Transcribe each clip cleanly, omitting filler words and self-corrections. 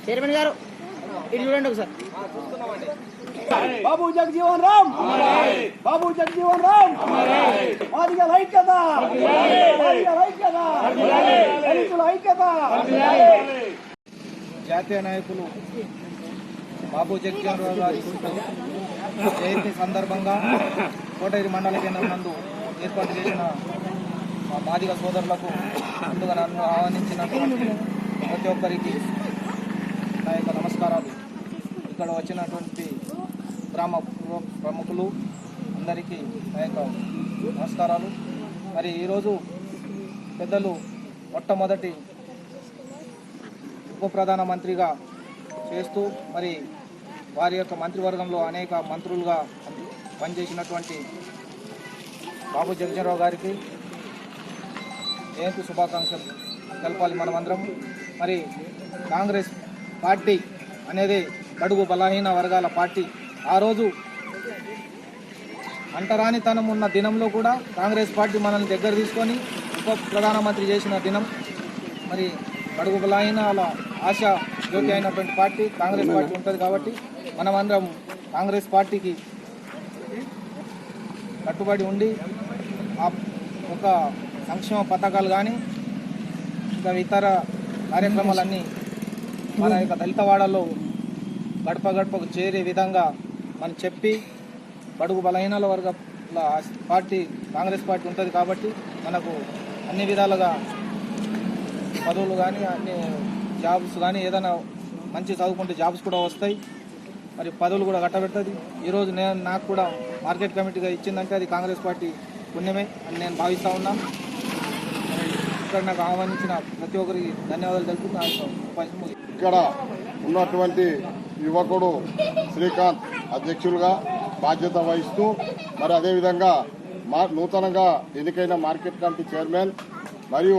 Chairman గారు ఇటు చూడండి ఒకసారి. బాబు జగజీవన్ రామ్, బాబు జగజీవన్ రామ్, మాదిగల ఐక్యత, మాదిగల ఐక్యత, దళితుల ఐక్యత. జాతీయ నాయకులు బాబు జగజీవన్ రావు గారి జయంతి సందర్భంగా కోటగిరి మండల కేంద్రం నందు ఏర్పాటు చేసిన మా మాదిగ సోదరులకు ముందుగా నన్ను ఆహ్వానించినటువంటి ప్రతి ఒక్కరికి నా యొక్క నమస్కారాలు. ఇక్కడ వచ్చినటువంటి గ్రామ ప్రముఖులు అందరికీ నా యొక్క నమస్కారాలు. మరి ఈరోజు పెద్దలు మొట్టమొదటి ఉప ప్రధానమంత్రిగా చేస్తూ మరి వారి యొక్క మంత్రివర్గంలో అనేక మంత్రులుగా పనిచేసినటువంటి బాబు జగజీవన్ గారికి జయంతి శుభాకాంక్షలు తెలపాలి మనమందరం. మరి కాంగ్రెస్ పార్టీ అనేది బడుగు బలహీన వర్గాల పార్టీ. ఆ రోజు అంటరానితనం ఉన్న దినంలో కూడా కాంగ్రెస్ పార్టీ మనల్ని దగ్గర తీసుకొని ఉప ప్రధానమంత్రి చేసిన దినం. మరి బడుగు బలహీనాల ఆశ జ్యోతి అయినటువంటి పార్టీ కాంగ్రెస్ పార్టీ ఉంటుంది. కాబట్టి మనమందరం కాంగ్రెస్ పార్టీకి కట్టుబడి ఉండి ఆ ఒక సంక్షేమ పథకాలు కానీ ఇంకా ఇతర కార్యక్రమాలన్నీ మన యొక్క దళితవాడలో గడప గడపకు చేరే విధంగా మనం చెప్పి బడుగు బలహీనాల వర్గాల పార్టీ కాంగ్రెస్ పార్టీ ఉంటుంది. కాబట్టి మనకు అన్ని విధాలుగా పదవులు కానీ అన్ని జాబ్స్ కానీ ఏదైనా మంచి చదువుకుంటే జాబ్స్ కూడా వస్తాయి. మరి పదవులు కూడా కట్టబెడుతుంది. ఈరోజు నాకు కూడా మార్కెట్ కమిటీగా ఇచ్చిందంటే అది కాంగ్రెస్ పార్టీ పుణ్యమే అని నేను భావిస్తూ ఉన్నాను. ఇక్కడ నాకు ఆహ్వానించిన ప్రతి ఒక్కరికి ధన్యవాదాలు తెలుపుతూ ఇక్కడ ఉన్నటువంటి యువకుడు శ్రీకాంత్ అధ్యక్షులుగా బాధ్యత వహిస్తూ మరి అదేవిధంగా నూతనంగా ఎన్నికైన మార్కెట్ కమిటీ చైర్మన్ మరియు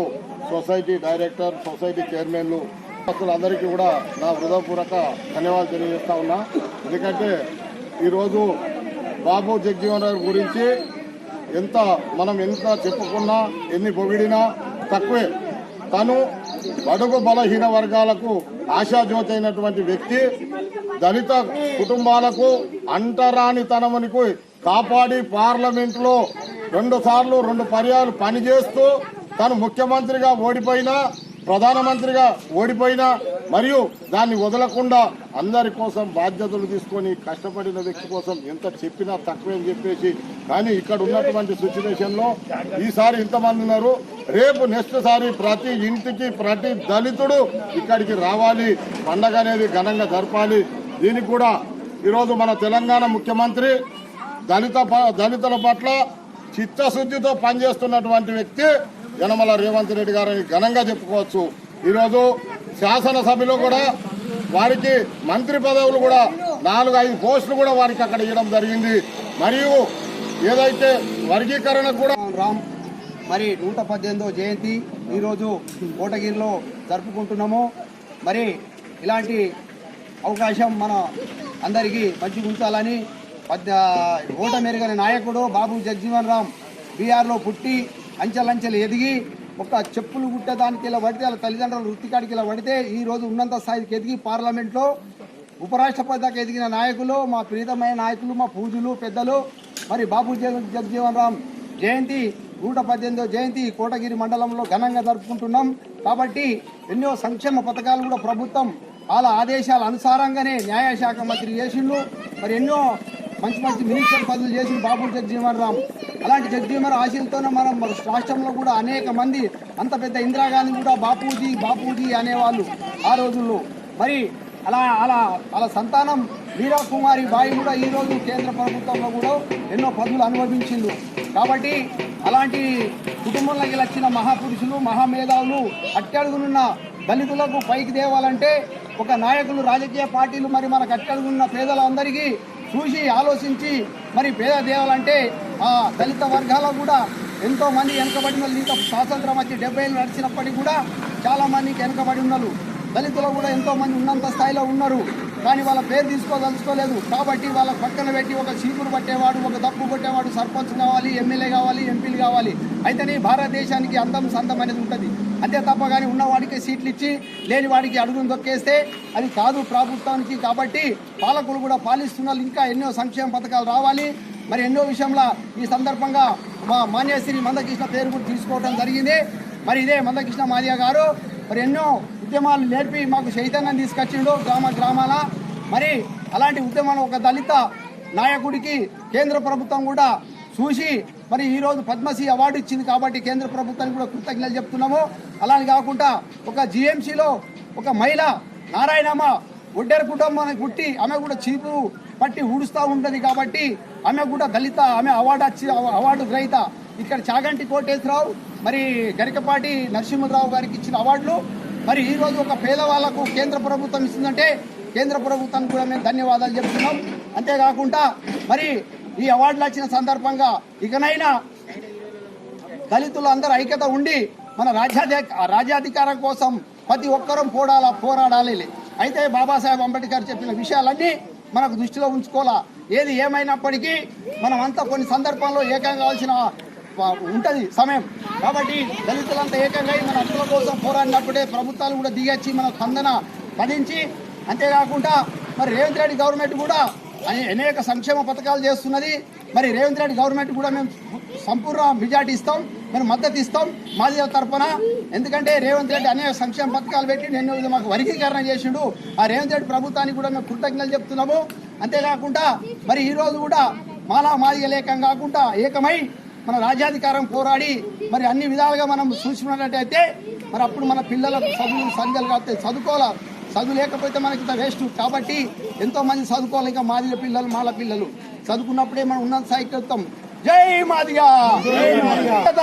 సొసైటీ డైరెక్టర్, సొసైటీ చైర్మన్లు అందరికీ కూడా నా హృదయపూర్వక ధన్యవాదాలు తెలియజేస్తా ఉన్నా. ఎందుకంటే ఈరోజు బాబు జగజీవన్ రావు గురించి మనం ఎంత చెప్పుకున్నా ఎన్ని పొగిడినా తక్కువే. తను బడుగు బలహీన వర్గాలకు ఆశాజ్యోతి అయినటువంటి వ్యక్తి. దళిత కుటుంబాలకు అంటరానితనమునికి కాపాడి పార్లమెంట్లో 2 పర్యాలు పనిచేస్తూ తను ముఖ్యమంత్రిగా ఓడిపోయినా, ప్రధానమంత్రిగా ఓడిపోయినా మరియు దాన్ని వదలకుండా అందరి కోసం బాధ్యతలు తీసుకొని కష్టపడిన వ్యక్తి కోసం ఎంత చెప్పినా తక్కువే అని చెప్పేసి. కానీ ఇక్కడ ఉన్నటువంటి సిచ్యువేషన్లో ఈసారి ఇంతమంది ఉన్నారు, రేపు నెక్స్ట్ సారి ప్రతి ఇంటికి ప్రతి దళితుడు ఇక్కడికి రావాలి, పండగ అనేది ఘనంగా జరపాలి. దీనికి కూడా ఈరోజు మన తెలంగాణ ముఖ్యమంత్రి దళితుల పట్ల చిత్తశుద్ధితో పనిచేస్తున్నటువంటి వ్యక్తి యనమల రేవంత్ రెడ్డి గారిని ఘనంగా చెప్పుకోవచ్చు. ఈరోజు శాసనసభలో కూడా వారికి మంత్రి పదవులు కూడా 4-5 పోస్టులు కూడా వారికి అక్కడ ఇవ్వడం జరిగింది. మరియు ఏదైతే వర్గీకరణ కూడా రామ్ మరి 118వ జయంతి ఈరోజు కోటగిరిలో జరుపుకుంటున్నాము. మరి ఇలాంటి అవకాశం మన అందరికీ మంచిగా ఉంచాలని ఓటమెరుగని నాయకుడు బాబు జగజీవన్ రామ్ బీహార్లో పుట్టి అంచెలంచెలు ఎదిగి ఒక చెప్పులు కుట్టేదానికి ఇలా పడితే వాళ్ళ తల్లిదండ్రులు వృత్తికాడికి ఇలా పడితే ఈరోజు ఉన్నంత స్థాయికి ఎదిగి పార్లమెంట్లో ఉపరాష్ట్రపతి దాకా ఎదిగిన నాయకులు, మా ప్రీతమైన నాయకులు, మా పూజలు పెద్దలు. మరి బాబు జగజీవన్ రామ్ జయంతి 118వ జయంతి కోటగిరి మండలంలో ఘనంగా జరుపుకుంటున్నాం. కాబట్టి ఎన్నో సంక్షేమ పథకాలు కూడా ప్రభుత్వం వాళ్ళ ఆదేశాల అనుసారంగానే న్యాయశాఖ మంత్రి చేసిండు. మరి ఎన్నో మంచి మంచి మినిస్టర్ పదవులు చేసిన బాబు జగజీవన్ రామ్. అలాంటి జగజీవన్ ఆశీలతోనే మనం రాష్ట్రంలో కూడా అనేక మంది, అంత పెద్ద ఇందిరాగాంధీ కూడా బాపూజీ అనేవాళ్ళు ఆ రోజుల్లో. మరి అలా సంతానం వీరాకుమారి బాయి కూడా ఈరోజు కేంద్ర ప్రభుత్వంలో కూడా ఎన్నో పదవులు అనుభవించింది. కాబట్టి అలాంటి కుటుంబంలోకి వచ్చిన మహాపురుషులు, మహామేధావులు అట్టడుగునున్న దళితులకు పైకి తేవాలంటే ఒక నాయకులు, రాజకీయ పార్టీలు మరి మనకు అట్టడుగున్న పేదలందరికీ చూసి ఆలోచించి మరి పేద దేవాలంటే ఆ దళిత వర్గాలకు కూడా ఎంతోమంది వెనకబడిన ఇంకా స్వాతంత్రం వచ్చి 70 ఏళ్ళు నడిచినప్పటికీ కూడా చాలామందికి వెనకబడి ఉన్నారు. దళితులు కూడా ఎంతోమంది ఉన్నంత స్థాయిలో ఉన్నారు. కానీ వాళ్ళ పేరు తీసుకోదలుచుకోలేదు. కాబట్టి వాళ్ళ పక్కన పెట్టి ఒక చీపురు పట్టేవాడు, ఒక దప్పు కొట్టేవాడు సర్పంచ్ కావాలి, ఎమ్మెల్యే కావాలి, ఎంపీలు కావాలి. అయితేనే భారతదేశానికి అందం సందం అనేది ఉంటుంది. అంతే తప్ప కానీ ఉన్నవాడికి సీట్లు ఇచ్చి లేని వాడికి అడుగును దొక్కేస్తే అది కాదు ప్రభుత్వానికి. కాబట్టి పాలకులు కూడా పాలిస్తున్నారు, ఇంకా ఎన్నో సంక్షేమ పథకాలు రావాలి. మరి ఎన్నో విషయంలో ఈ సందర్భంగా మా మాన్యశ్రీ మందకృష్ణ పేరు కూడా తీసుకోవడం జరిగింది. మరి ఇదే మందకృష్ణ మాదిగ గారు మరి ఎన్నో ఉద్యమాలు నేర్పి మాకు చైతన్యం తీసుకొచ్చిండు గ్రామాల. మరి అలాంటి ఉద్యమాలు ఒక దళిత నాయకుడికి కేంద్ర ప్రభుత్వం కూడా చూసి మరి ఈరోజు పద్మశ్రీ అవార్డు ఇచ్చింది. కాబట్టి కేంద్ర ప్రభుత్వానికి కూడా కృతజ్ఞతలు చెప్తున్నాము. అలానే కాకుండా ఒక జిఎంసీలో ఒక మహిళ నారాయణమ్మ ఒడ్డేరు కుటుంబానికి పుట్టి ఆమె కూడా చీపు పట్టి ఊడుస్తూ ఉంటుంది. కాబట్టి ఆమె కూడా దళిత, ఆమె అవార్డు గ్రహీత. ఇక్కడ చాగంటి కోటేశ్వరరావు మరి గరికపాటి నరసింహరావు గారికి ఇచ్చిన అవార్డులు. మరి ఈరోజు ఒక పేదవాళ్లకు కేంద్ర ప్రభుత్వం ఇస్తుందంటే కేంద్ర ప్రభుత్వానికి కూడా మేము ధన్యవాదాలు చెప్తున్నాం. అంతేకాకుండా మరి ఈ అవార్డులు వచ్చిన సందర్భంగా ఇకనైనా దళితులు అందరూ ఐక్యత ఉండి మన రాజ్యాధికారం కోసం ప్రతి ఒక్కరూ పోరాడాలి. అయితే బాబాసాహెబ్ అంబేద్కర్ చెప్పిన విషయాలన్నీ మనకు దృష్టిలో ఉంచుకోవాలా. ఏది ఏమైనప్పటికీ మనం అంతా కొన్ని సందర్భాల్లో ఏకం కావాల్సిన ఉంటుంది సమయం. కాబట్టి దళితులంతా ఏకంగా మన హక్కుల కోసం పోరాడినప్పుడే ప్రభుత్వాలు కూడా దిగొచ్చి మన స్పందన పదించి. అంతేకాకుండా మరి రేవంత్ రెడ్డి గవర్నమెంట్ కూడా అనేక సంక్షేమ పథకాలు చేస్తున్నది. మరి రేవంత్ రెడ్డి గవర్నమెంట్ కూడా మేము సంపూర్ణ మెజార్టీ ఇస్తాం, మేము మద్దతు ఇస్తాం మాదిగ తరఫున. ఎందుకంటే రేవంత్ రెడ్డి అనేక సంక్షేమ పథకాలు పెట్టి నేను మాకు వర్గీకరణ చేసిండు. ఆ రేవంత్ రెడ్డి ప్రభుత్వానికి కూడా మేము కృతజ్ఞతలు చెప్తున్నాము. అంతేకాకుండా మరి ఈరోజు కూడా మాదిగ లేకం కాకుండా ఏకమై మన రాజ్యాధికారం పోరాడి మరి అన్ని విధాలుగా మనం చూసుకున్నట్టయితే మరి అప్పుడు మన పిల్లలకు చదువులు సంఖ్యలు కాస్తే చదువుకోవాలి. చదువు లేకపోతే మనకి ఇంత వేస్ట్. కాబట్టి ఎంతో మంది చదువుకోవాలి. ఇంకా మాదిగ పిల్లలు మాల పిల్లలు చదువుకున్నప్పుడే మనం ఉన్నత స్థాయికి వెళ్తాం. జై మాదిగ, జై మంద.